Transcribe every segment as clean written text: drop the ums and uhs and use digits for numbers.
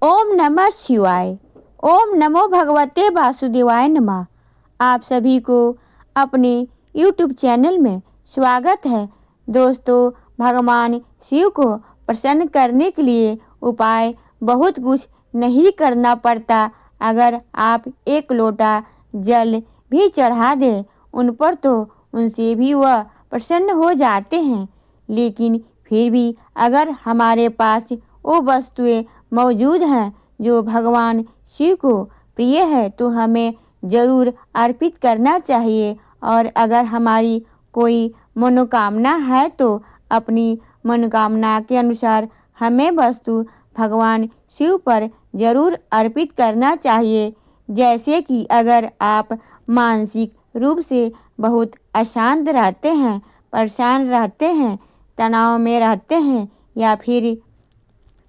ओम नमः शिवाय। ओम नमो भगवते वासुदेवाय नमः। आप सभी को अपने YouTube चैनल में स्वागत है। दोस्तों, भगवान शिव को प्रसन्न करने के लिए उपाय बहुत कुछ नहीं करना पड़ता। अगर आप एक लोटा जल भी चढ़ा दें उन पर तो उनसे भी वह प्रसन्न हो जाते हैं। लेकिन फिर भी अगर हमारे पास वो वस्तुएं मौजूद हैं जो भगवान शिव को प्रिय है तो हमें ज़रूर अर्पित करना चाहिए। और अगर हमारी कोई मनोकामना है तो अपनी मनोकामना के अनुसार हमें वस्तु भगवान शिव पर ज़रूर अर्पित करना चाहिए। जैसे कि अगर आप मानसिक रूप से बहुत अशांत रहते हैं, परेशान रहते हैं, तनाव में रहते हैं या फिर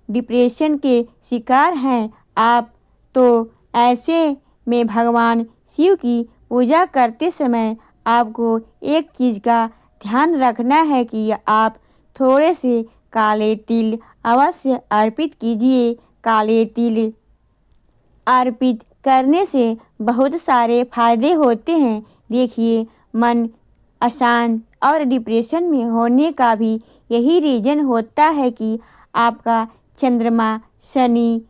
डिप्रेशन के शिकार हैं आप, तो ऐसे में भगवान शिव की पूजा करते समय आपको एक चीज़ का ध्यान रखना है कि आप थोड़े से काले तिल अवश्य अर्पित कीजिए। काले तिल अर्पित करने से बहुत सारे फायदे होते हैं। देखिए, मन अशांत और डिप्रेशन में होने का भी यही रीज़न होता है कि आपका चंद्रमा शनि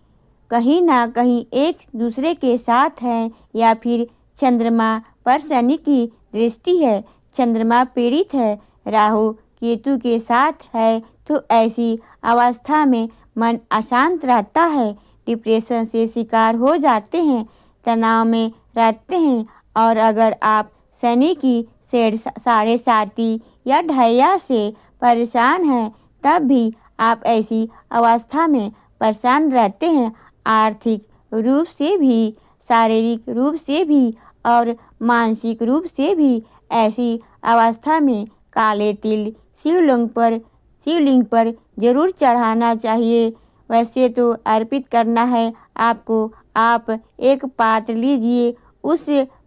कहीं ना कहीं एक दूसरे के साथ है या फिर चंद्रमा पर शनि की दृष्टि है, चंद्रमा पीड़ित है, राहु केतु के साथ है, तो ऐसी अवस्था में मन अशांत रहता है, डिप्रेशन से शिकार हो जाते हैं, तनाव में रहते हैं। और अगर आप शनि की साढ़े साती या ढैया से परेशान हैं तब भी आप ऐसी अवस्था में परेशान रहते हैं, आर्थिक रूप से भी, शारीरिक रूप से भी और मानसिक रूप से भी, ऐसी अवस्था में काले तिल शिवलिंग पर ज़रूर चढ़ाना चाहिए। वैसे तो अर्पित करना है आपको, आप एक पात्र लीजिए, उस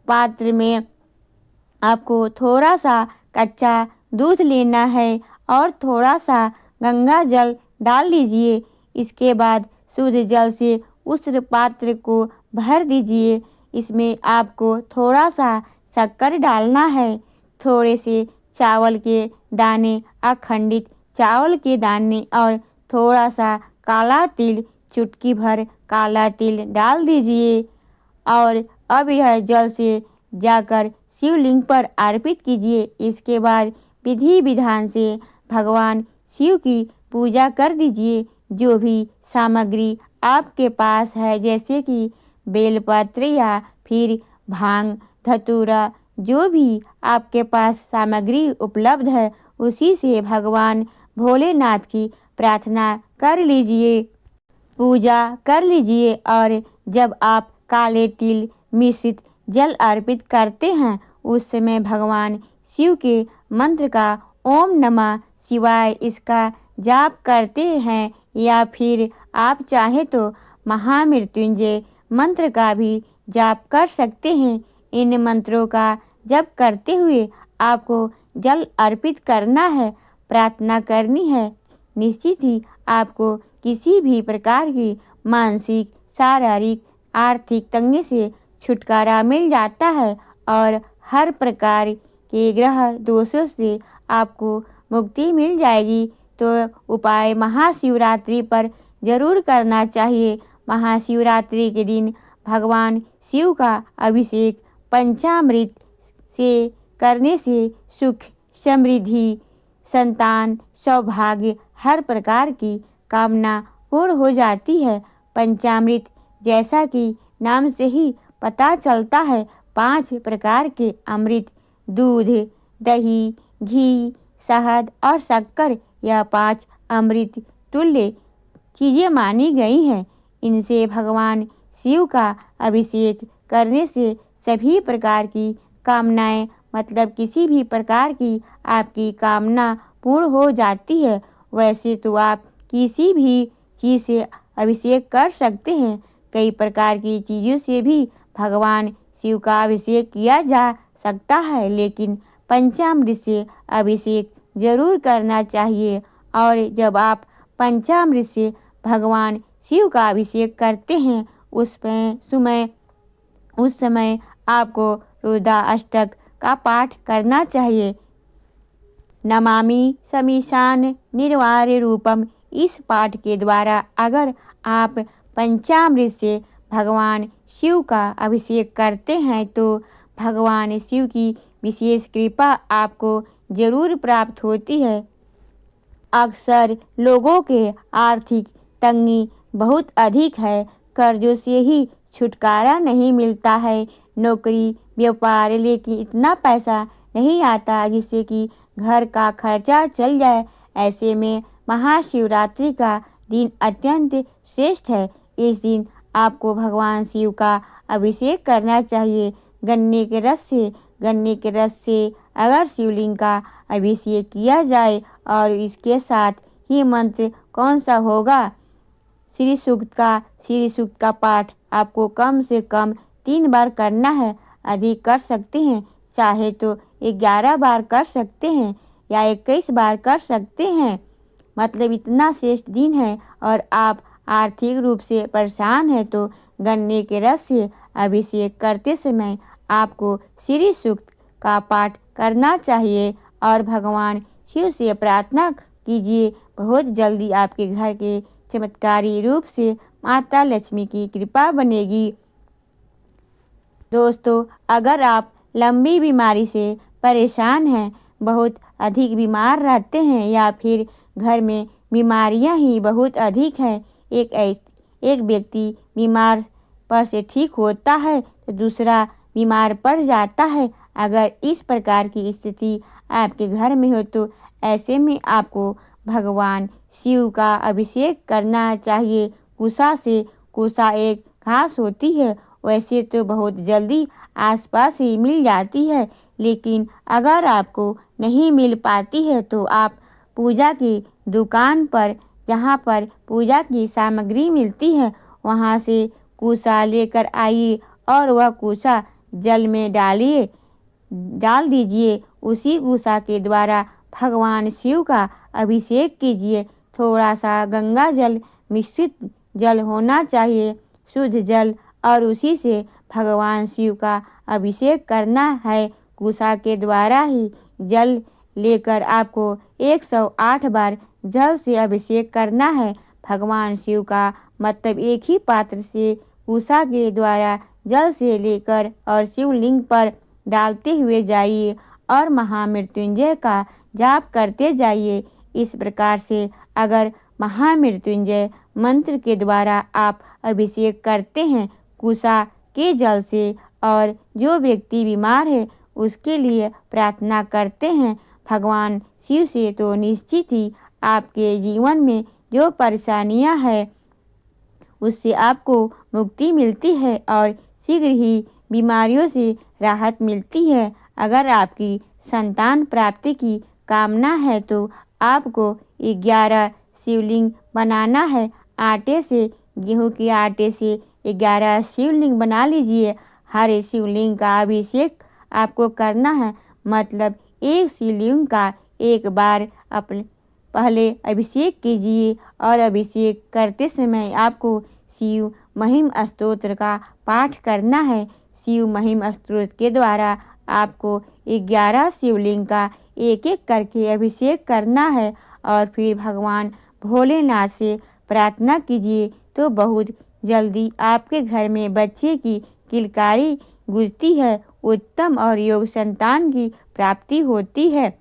पात्र में आपको थोड़ा सा कच्चा दूध लेना है और थोड़ा सा गंगा जल डाल लीजिए। इसके बाद शुद्ध जल से उस पात्र को भर दीजिए। इसमें आपको थोड़ा सा शक्कर डालना है, थोड़े से चावल के दाने, अखंडित चावल के दाने और थोड़ा सा काला तिल, चुटकी भर काला तिल डाल दीजिए। और अब यह जल से जाकर शिवलिंग पर अर्पित कीजिए। इसके बाद विधि विधान से भगवान शिव की पूजा कर दीजिए। जो भी सामग्री आपके पास है, जैसे कि बेलपत्र या फिर भांग धतूरा, जो भी आपके पास सामग्री उपलब्ध है उसी से भगवान भोलेनाथ की प्रार्थना कर लीजिए, पूजा कर लीजिए। और जब आप काले तिल मिश्रित जल अर्पित करते हैं उस समय भगवान शिव के मंत्र का ओम नमः शिवाय इसका जाप करते हैं या फिर आप चाहे तो महामृत्युंजय मंत्र का भी जाप कर सकते हैं। इन मंत्रों का जप करते हुए आपको जल अर्पित करना है, प्रार्थना करनी है। निश्चित ही आपको किसी भी प्रकार की मानसिक, शारीरिक, आर्थिक तंगी से छुटकारा मिल जाता है और हर प्रकार के ग्रह दोषों से आपको मुक्ति मिल जाएगी। तो उपाय महाशिवरात्रि पर ज़रूर करना चाहिए। महाशिवरात्रि के दिन भगवान शिव का अभिषेक पंचामृत से करने से सुख, समृद्धि, संतान, सौभाग्य, हर प्रकार की कामना पूर्ण हो जाती है। पंचामृत जैसा कि नाम से ही पता चलता है, 5 प्रकार के अमृत, दूध, दही, घी, शहद और शक्कर, यह 5 अमृत तुल्य चीज़ें मानी गई हैं। इनसे भगवान शिव का अभिषेक करने से सभी प्रकार की कामनाएं, मतलब किसी भी प्रकार की आपकी कामना पूर्ण हो जाती है। वैसे तो आप किसी भी चीज़ से अभिषेक कर सकते हैं, कई प्रकार की चीज़ों से भी भगवान शिव का अभिषेक किया जा सकता है, लेकिन पंचामृत से अभिषेक ज़रूर करना चाहिए। और जब आप पंचामृत से भगवान शिव का अभिषेक करते हैं उस समय आपको रुद्राष्टक का पाठ करना चाहिए। नमामि समीशान निर्वार्य रूपम, इस पाठ के द्वारा अगर आप पंचामृत से भगवान शिव का अभिषेक करते हैं तो भगवान शिव की विशेष कृपा आपको जरूर प्राप्त होती है। अक्सर लोगों के आर्थिक तंगी बहुत अधिक है, कर्जों से ही छुटकारा नहीं मिलता है, नौकरी व्यापार लेकिन इतना पैसा नहीं आता जिससे कि घर का खर्चा चल जाए। ऐसे में महाशिवरात्रि का दिन अत्यंत श्रेष्ठ है। इस दिन आपको भगवान शिव का अभिषेक करना चाहिए गन्ने के रस से अगर शिवलिंग का अभिषेक किया जाए और इसके साथ ही मंत्र कौन सा होगा, श्री सूक्त का पाठ आपको कम से कम 3 बार करना है। अधिक कर सकते हैं, चाहे तो 11 बार कर सकते हैं या 21 बार कर सकते हैं। मतलब इतना श्रेष्ठ दिन है और आप आर्थिक रूप से परेशान हैं तो गन्ने के रस से अभिषेक करते समय आपको श्री सूक्त का पाठ करना चाहिए और भगवान शिव से प्रार्थना कीजिए। बहुत जल्दी आपके घर के चमत्कारी रूप से माता लक्ष्मी की कृपा बनेगी। दोस्तों, अगर आप लंबी बीमारी से परेशान हैं, बहुत अधिक बीमार रहते हैं या फिर घर में बीमारियां ही बहुत अधिक हैं, एक व्यक्ति बीमार पर से ठीक होता है तो दूसरा बीमार पड़ जाता है। अगर इस प्रकार की स्थिति आपके घर में हो तो ऐसे में आपको भगवान शिव का अभिषेक करना चाहिए कुशा से। कुशा एक घास होती है, वैसे तो बहुत जल्दी आसपास ही मिल जाती है, लेकिन अगर आपको नहीं मिल पाती है तो आप पूजा की दुकान पर, जहाँ पर पूजा की सामग्री मिलती है, वहाँ से कुशा लेकर आइए और वह कुशा जल में डाल दीजिए। उसी कुशा के द्वारा भगवान शिव का अभिषेक कीजिए। थोड़ा सा गंगा जल मिश्रित जल होना चाहिए, शुद्ध जल, और उसी से भगवान शिव का अभिषेक करना है। कुशा के द्वारा ही जल लेकर आपको 108 बार जल से अभिषेक करना है। भगवान शिव का मतलब एक ही पात्र से कुशा के द्वारा जल से लेकर और शिवलिंग पर डालते हुए जाइए और महामृत्युंजय का जाप करते जाइए। इस प्रकार से अगर महामृत्युंजय मंत्र के द्वारा आप अभिषेक करते हैं कुशा के जल से और जो व्यक्ति बीमार है उसके लिए प्रार्थना करते हैं भगवान शिव से, तो निश्चित ही आपके जीवन में जो परेशानियां हैं उससे आपको मुक्ति मिलती है और शीघ्र ही बीमारियों से राहत मिलती है। अगर आपकी संतान प्राप्ति की कामना है तो आपको 11 शिवलिंग बनाना है। गेहूं के आटे से 11 शिवलिंग बना लीजिए। हर शिवलिंग का अभिषेक आपको करना है, मतलब एक शिवलिंग का एक बार अपने पहले अभिषेक कीजिए और अभिषेक करते समय आपको शिव महिम स्तोत्र का पाठ करना है। शिव महिम स्तोत्र के द्वारा आपको 11 शिवलिंग का एक एक करके अभिषेक करना है और फिर भगवान भोलेनाथ से प्रार्थना कीजिए तो बहुत जल्दी आपके घर में बच्चे की किलकारी गूंजती है, उत्तम और योग संतान की प्राप्ति होती है।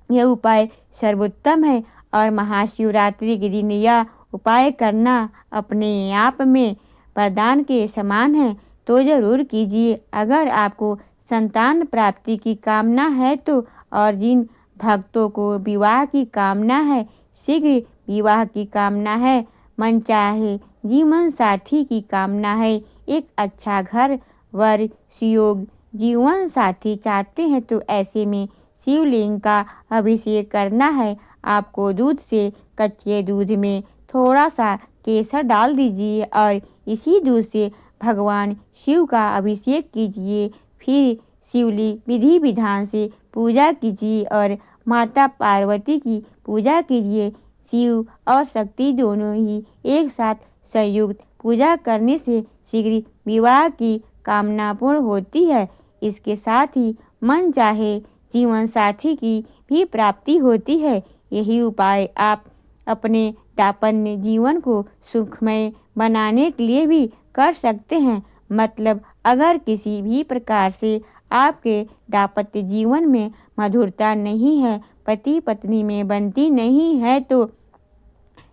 यह उपाय सर्वोत्तम है और महाशिवरात्रि के दिन यह उपाय करना अपने आप में वरदान के समान है, तो जरूर कीजिए। अगर आपको संतान प्राप्ति की कामना है तो, और जिन भक्तों को विवाह की कामना है, शीघ्र विवाह की कामना है, मनचाहे जीवन साथी की कामना है, एक अच्छा घर वर सुयोग जीवन साथी चाहते हैं तो ऐसे में शिवलिंग का अभिषेक करना है। आपको दूध से कच्चे दूध में थोड़ा सा केसर डाल दीजिए और इसी दूध से भगवान शिव का अभिषेक कीजिए। फिर शिवलिंग विधि विधान से पूजा कीजिए और माता पार्वती की पूजा कीजिए। शिव और शक्ति दोनों ही एक साथ संयुक्त पूजा करने से शीघ्र विवाह की कामना पूर्ण होती है। इसके साथ ही मन चाहे जीवन साथी की भी प्राप्ति होती है। यही उपाय आप अपने दाम्पत्य जीवन को सुखमय बनाने के लिए भी कर सकते हैं। मतलब अगर किसी भी प्रकार से आपके दाम्पत्य जीवन में मधुरता नहीं है, पति पत्नी में बनती नहीं है, तो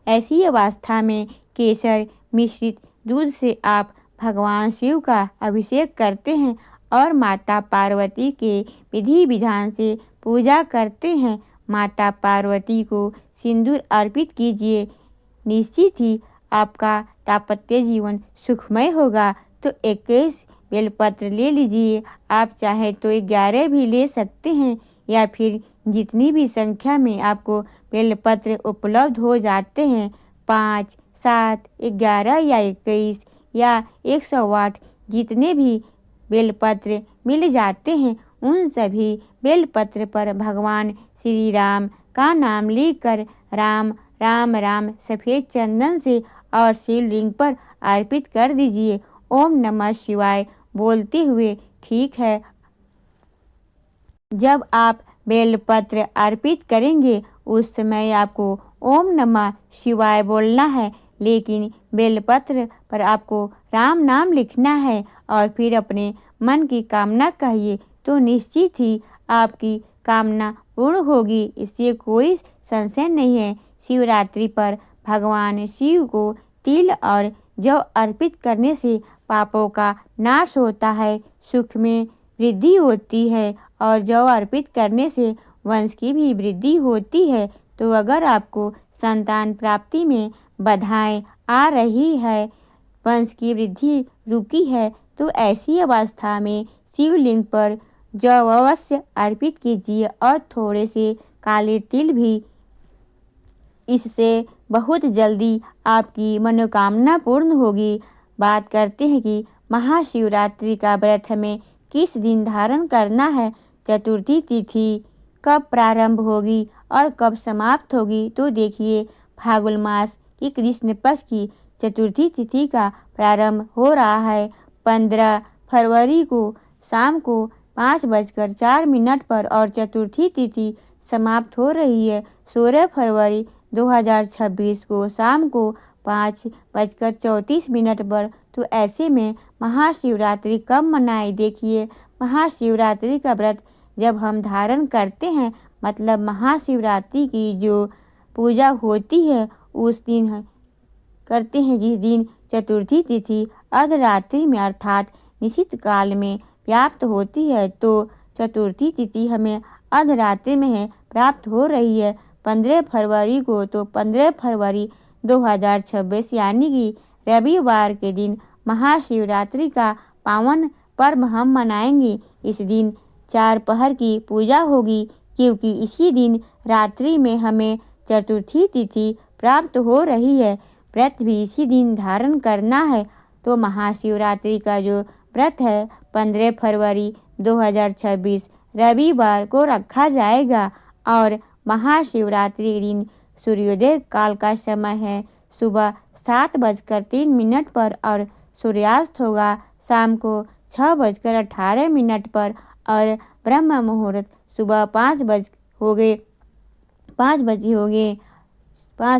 ऐसी अवस्था में केसर मिश्रित दूध से आप भगवान शिव का अभिषेक करते हैं और माता पार्वती के विधि विधान से पूजा करते हैं। माता पार्वती को सिंदूर अर्पित कीजिए। निश्चित ही आपका दाम्पत्य जीवन सुखमय होगा। तो 21 बेलपत्र ले लीजिए। आप चाहे तो 11 भी ले सकते हैं, या फिर जितनी भी संख्या में आपको बेलपत्र उपलब्ध हो जाते हैं, 5, 7, 11 या 21 या 108 जितने भी बेलपत्र मिल जाते हैं, उन सभी बेलपत्र पर भगवान श्री राम का नाम लिखकर राम राम राम सफ़ेद चंदन से और शिवलिंग पर अर्पित कर दीजिए। ओम नमः शिवाय बोलते हुए। ठीक है, जब आप बेलपत्र अर्पित करेंगे उस समय आपको ओम नमः शिवाय बोलना है, लेकिन बेलपत्र पर आपको राम नाम लिखना है और फिर अपने मन की कामना कहिए, तो निश्चित ही आपकी कामना पूर्ण होगी। इससे कोई संशय नहीं है। शिवरात्रि पर भगवान शिव को तिल और जौ अर्पित करने से पापों का नाश होता है, सुख में वृद्धि होती है और जौ अर्पित करने से वंश की भी वृद्धि होती है। तो अगर आपको संतान प्राप्ति में बाधाएं आ रही है, वंश की वृद्धि रुकी है, तो ऐसी अवस्था में शिवलिंग पर जौ अवश्य अर्पित कीजिए और थोड़े से काले तिल भी। इससे बहुत जल्दी आपकी मनोकामना पूर्ण होगी। बात करते हैं कि महाशिवरात्रि का व्रत हमें किस दिन धारण करना है। चतुर्थी तिथि कब प्रारंभ होगी और कब समाप्त होगी, तो देखिए, फाल्गुन मास की कृष्ण पक्ष की चतुर्थी तिथि का प्रारंभ हो रहा है 15 फरवरी को शाम को 5:04 पर और चतुर्थी तिथि समाप्त हो रही है 16 फरवरी 2026 को शाम को 5:34 पर। तो ऐसे में महाशिवरात्रि कब मनाएं? देखिए, महाशिवरात्रि का व्रत जब हम धारण करते हैं, मतलब महाशिवरात्रि की जो पूजा होती है उस दिन करते हैं, जिस दिन चतुर्थी तिथि अर्धरात्रि में अर्थात निश्चित काल में प्राप्त होती है। तो चतुर्थी तिथि हमें अर्धरात्रि में है प्राप्त हो रही है 15 फरवरी को। तो 15 फरवरी 2026 यानी कि रविवार के दिन महाशिवरात्रि का पावन पर्व हम मनाएंगे। इस दिन 4 पहर की पूजा होगी, क्योंकि इसी दिन रात्रि में हमें चतुर्थी तिथि प्राप्त हो रही है। व्रत भी इसी दिन धारण करना है। तो महाशिवरात्रि का जो व्रत है 15 फरवरी 2026 रविवार को रखा जाएगा और महाशिवरात्रि के दिन सूर्योदय काल का समय है सुबह 7:03 पर और सूर्यास्त होगा शाम को 6:18 पर और ब्रह्म मुहूर्त सुबह 5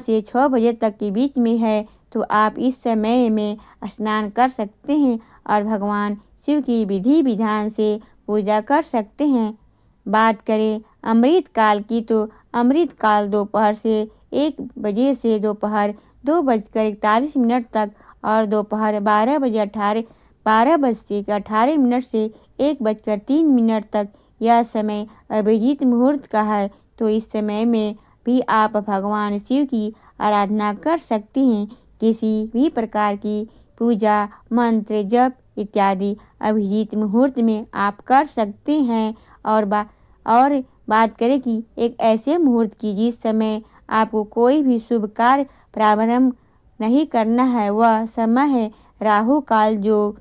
से 6 बजे तक के बीच में है। तो आप इस समय में स्नान कर सकते हैं और भगवान शिव की विधि विधान से पूजा कर सकते हैं। बात करें अमृत काल की, तो अमृत काल दोपहर से 1 बजे से दोपहर 2:41 तक और दोपहर 12:18 से 1:03 तक यह समय अभिजीत मुहूर्त का है। तो इस समय में भी आप भगवान शिव की आराधना कर सकते हैं। किसी भी प्रकार की पूजा मंत्र जप इत्यादि अभिजीत मुहूर्त में आप कर सकते हैं। और बात करें कि एक ऐसे मुहूर्त की जिस समय आपको कोई भी शुभ कार्य प्रारंभ नहीं करना है, वह समय है राहु काल, जो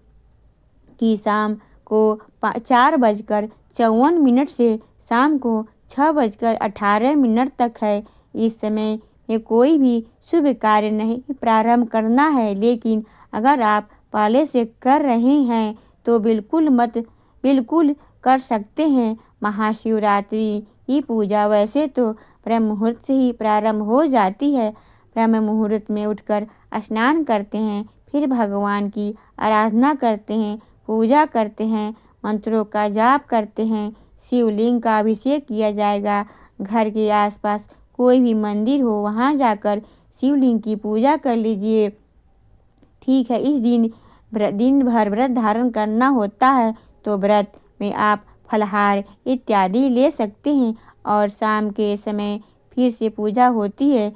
कि शाम को 4:54 से शाम को 6:18 तक है। इस समय में कोई भी शुभ कार्य नहीं प्रारंभ करना है, लेकिन अगर आप पहले से कर रहे हैं तो बिल्कुल कर सकते हैं। महाशिवरात्रि की पूजा वैसे तो ब्रह्म मुहूर्त से ही प्रारंभ हो जाती है। ब्रह्म मुहूर्त में उठकर स्नान करते हैं, फिर भगवान की आराधना करते हैं, पूजा करते हैं, मंत्रों का जाप करते हैं, शिवलिंग का अभिषेक किया जाएगा। घर के आसपास कोई भी मंदिर हो वहां जाकर शिवलिंग की पूजा कर लीजिए। ठीक है, इस दिन भर व्रत धारण करना होता है तो व्रत में आप फलाहार इत्यादि ले सकते हैं और शाम के समय फिर से पूजा होती है।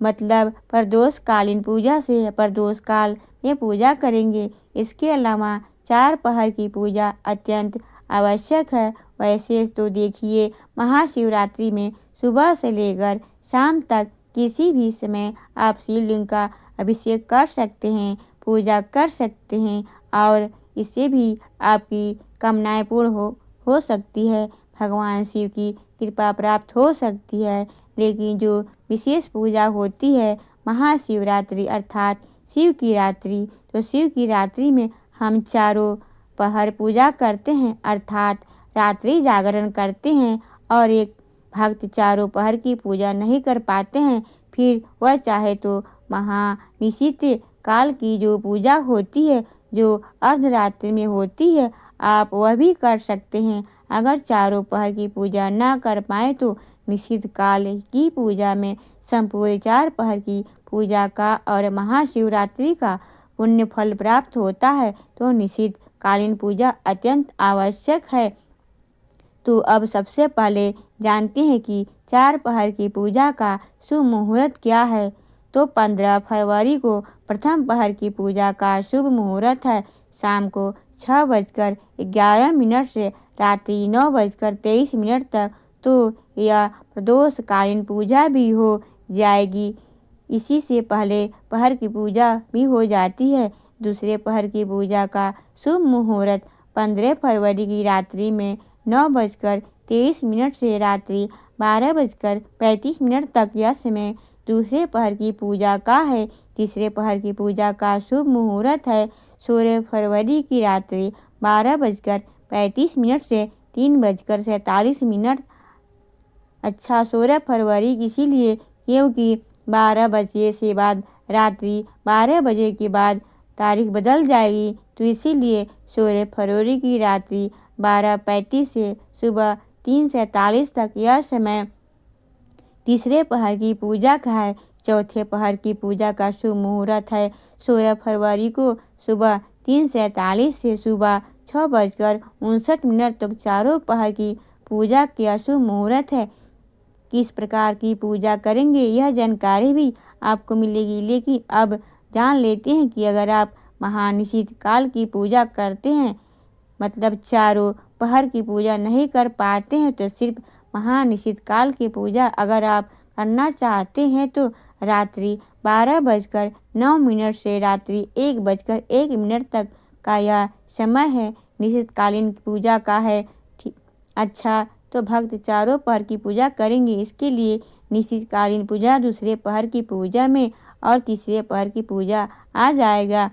मतलब प्रदोषकालीन पूजा से प्रदोष काल में पूजा करेंगे। इसके अलावा 4 पहर की पूजा अत्यंत आवश्यक है। वैसे तो देखिए, महाशिवरात्रि में सुबह से लेकर शाम तक किसी भी समय आप शिवलिंग का अभिषेक कर सकते हैं, पूजा कर सकते हैं और इससे भी आपकी कामनाएं पूर्ण हो सकती है, भगवान शिव की कृपा प्राप्त हो सकती है। लेकिन जो विशेष पूजा होती है महाशिवरात्रि अर्थात शिव की रात्रि, तो शिव की रात्रि में हम 4 पहर पूजा करते हैं अर्थात रात्रि जागरण करते हैं। और एक भक्त 4 पहर की पूजा नहीं कर पाते हैं, फिर वह चाहे तो महानिशित काल की जो पूजा होती है, जो अर्धरात्रि में होती है, आप वह भी कर सकते हैं। अगर 4 पहर की पूजा ना कर पाए तो निशित काल की पूजा में संपूर्ण 4 पहर की पूजा का और महाशिवरात्रि का पुण्य फल प्राप्त होता है, तो निशित कालीन पूजा अत्यंत आवश्यक है। तो अब सबसे पहले जानते हैं कि 4 पहर की पूजा का शुभ मुहूर्त क्या है। तो 15 फरवरी को प्रथम पहर की पूजा का शुभ मुहूर्त है। शाम को 6:11 से रात्रि 9:23 तक। तो यह प्रदोषकालीन पूजा भी हो जाएगी। इसी से पहले पहर की पूजा भी हो जाती है। दूसरे पहर की पूजा का शुभ मुहूर्त 15 फरवरी की रात्रि में 9:23 से रात्रि 12:35 तक यह समय दूसरे पहर की पूजा का है। तीसरे पहर की पूजा का शुभ मुहूर्त है 16 फरवरी की रात्रि 12:35 से 3:47। अच्छा, 16 फरवरी इसीलिए क्योंकि 12 बजे से बाद रात्रि 12 बजे के बाद तारीख बदल जाएगी, तो इसीलिए 16 फरवरी की रात्रि 12:35 से सुबह 3:47 तक यह समय तीसरे पहर की पूजा का है। चौथे पहर की पूजा का शुभ मुहूर्त है 16 फरवरी को सुबह 3:47 से सुबह 6:59 तक। 4 पहर की पूजा का शुभ मुहूर्त है। किस प्रकार की पूजा करेंगे यह जानकारी भी आपको मिलेगी, लेकिन अब जान लेते हैं कि अगर आप महानिशित काल की पूजा करते हैं, मतलब 4 पहर की पूजा नहीं कर पाते हैं, तो सिर्फ महानिशित काल की पूजा अगर आप करना चाहते हैं तो रात्रि 12:09 से रात्रि 1:01 तक का यह समय है, निशितकालीन पूजा का है। अच्छा, तो भक्त 4 पहर की पूजा करेंगे। इसके लिए निशितकालीन पूजा दूसरे पहर की पूजा में और तीसरे पहर की पूजा आ जाएगा।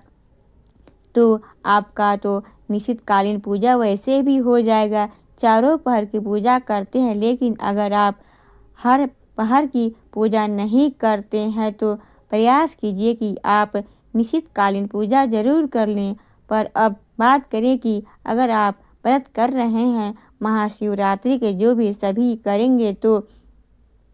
तो आपका तो निशितकालीन पूजा वैसे भी हो जाएगा। 4 पहर की पूजा करते हैं, लेकिन अगर आप हर पहर की पूजा नहीं करते हैं तो प्रयास कीजिए कि आप निशितकालीन पूजा जरूर कर लें। पर अब बात करें कि अगर आप व्रत कर रहे हैं महाशिवरात्रि के, जो भी सभी करेंगे, तो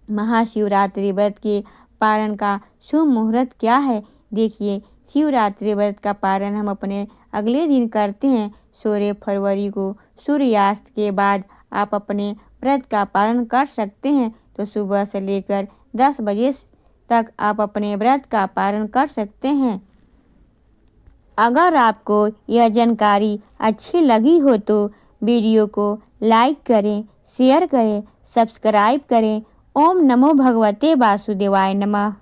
महाशिवरात्रि व्रत के पारण का शुभ मुहूर्त क्या है। देखिए, शिवरात्रि व्रत का पारण हम अपने अगले दिन करते हैं 16 फरवरी को। सूर्यास्त के बाद आप अपने व्रत का पारण कर सकते हैं। तो सुबह से लेकर 10 बजे तक आप अपने व्रत का पारण कर सकते हैं। अगर आपको यह जानकारी अच्छी लगी हो तो वीडियो को लाइक करें, शेयर करें, सब्सक्राइब करें। ओम नमो भगवते वासुदेवाय नमः।